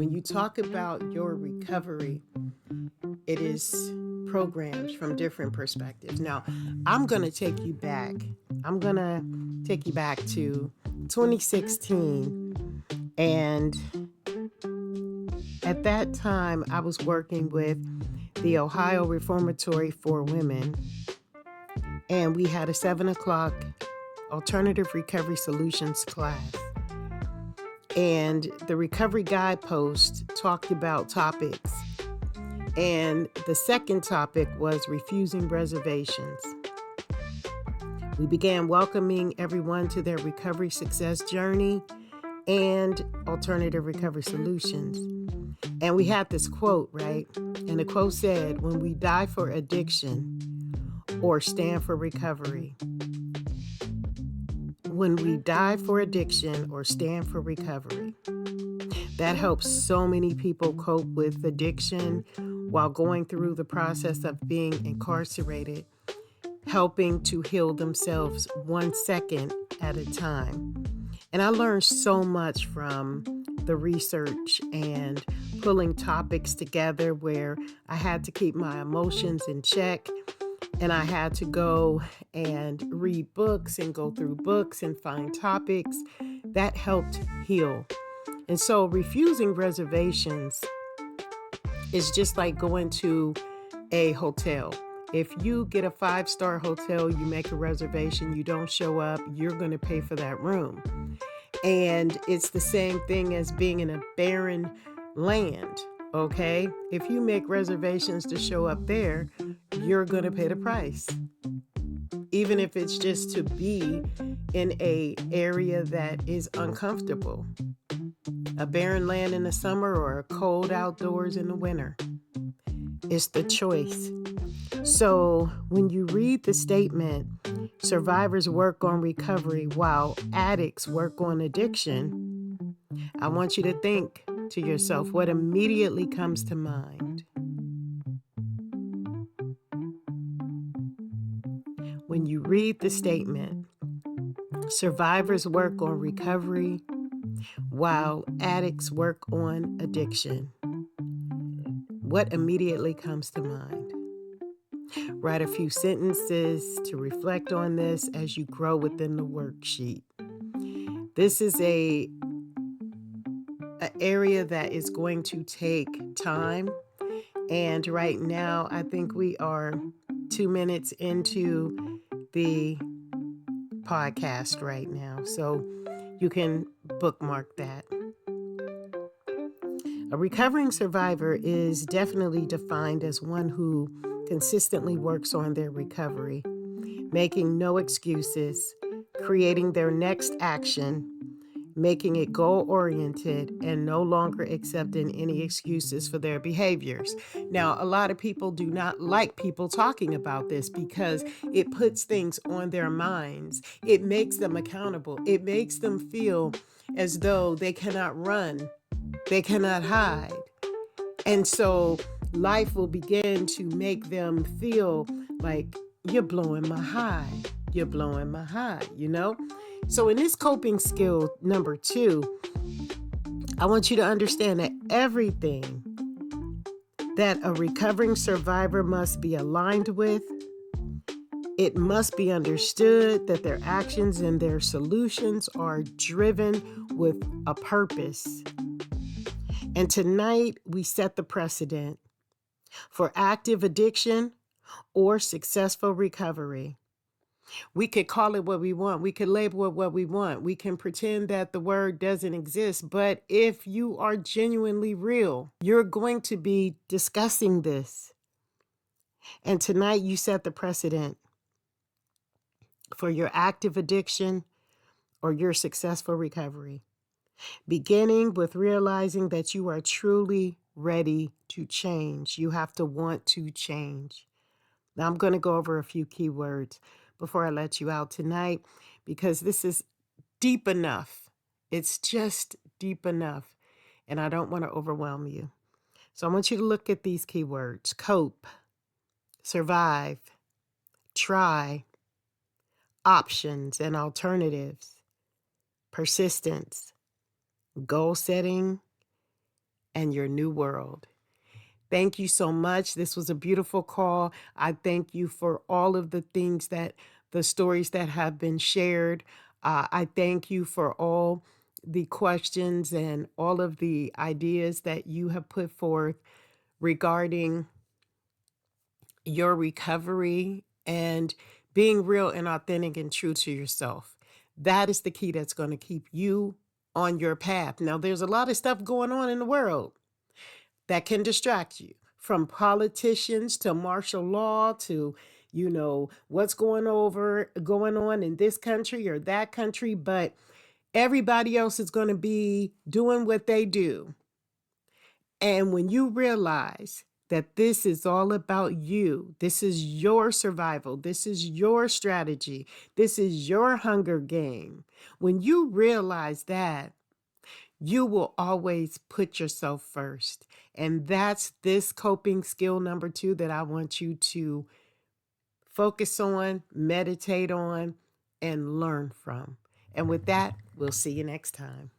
When you talk about your recovery, it is programs from different perspectives. Now, I'm going to take you back. I'm going to take you back to 2016. And at that time, I was working with the Ohio Reformatory for Women. And we had a 7 o'clock alternative recovery solutions class. And the recovery guidepost talked about topics. And the second topic was refusing reservations. We began welcoming everyone to their recovery success journey and alternative recovery solutions. And we had this quote, right? And the quote said, "When we die for addiction or stand for recovery." When we die for addiction or stand for recovery. That helps so many people cope with addiction while going through the process of being incarcerated, helping to heal themselves 1 second at a time. And I learned so much from the research and pulling topics together where I had to keep my emotions in check. And I had to go and read books and go through books and find topics that helped heal. And so refusing reservations is just like going to a hotel. If you get a 5-star hotel, you make a reservation, you don't show up, you're going to pay for that room. And it's the same thing as being in a barren land. Okay, if you make reservations to show up there, you're going to pay the price. Even if it's just to be in a area that is uncomfortable. A barren land in the summer or a cold outdoors in the winter. It's the choice. So when you read the statement, survivors work on recovery while addicts work on addiction, I want you to think to yourself what immediately comes to mind. When you read the statement, survivors work on recovery while addicts work on addiction, what immediately comes to mind? Write a few sentences to reflect on this as you grow within the worksheet. This is an area that is going to take time. And right now, I think we are 2 minutes into the podcast right now. So you can bookmark that. A recovering survivor is definitely defined as one who consistently works on their recovery, making no excuses, creating their next action, making it goal-oriented, and no longer accepting any excuses for their behaviors. Now, a lot of people do not like people talking about this because it puts things on their minds. It makes them accountable. It makes them feel as though they cannot run, they cannot hide. And so life will begin to make them feel like, you're blowing my high. You're blowing my high, you know? So in this coping skill number 2, I want you to understand that everything that a recovering survivor must be aligned with, it must be understood that their actions and their solutions are driven with a purpose. And tonight we set the precedent for active addiction or successful recovery. We could call it what we want. We could label it what we want. We can pretend that the word doesn't exist. But if you are genuinely real, you're going to be discussing this. And tonight you set the precedent for your active addiction or your successful recovery. Beginning with realizing that you are truly ready to change. You have to want to change. Now I'm going to go over a few keywords before I let you out tonight, because this is deep enough. It's just deep enough, and I don't want to overwhelm you. So I want you to look at these keywords: cope, survive, try, options and alternatives, persistence, goal setting, and your new world. Thank you so much. This was a beautiful call. I thank you for all of the stories that have been shared. I thank you for all the questions and all of the ideas that you have put forth regarding your recovery and being real and authentic and true to yourself. That is the key that's going to keep you on your path. Now, there's a lot of stuff going on in the world that can distract you, from politicians to martial law to, what's going on in this country or that country, but everybody else is going to be doing what they do. And when you realize that this is all about you, this is your survival, this is your strategy, this is your hunger game, when you realize that, you will always put yourself first. And that's this coping skill number 2 that I want you to focus on, meditate on, and learn from. And with that, we'll see you next time.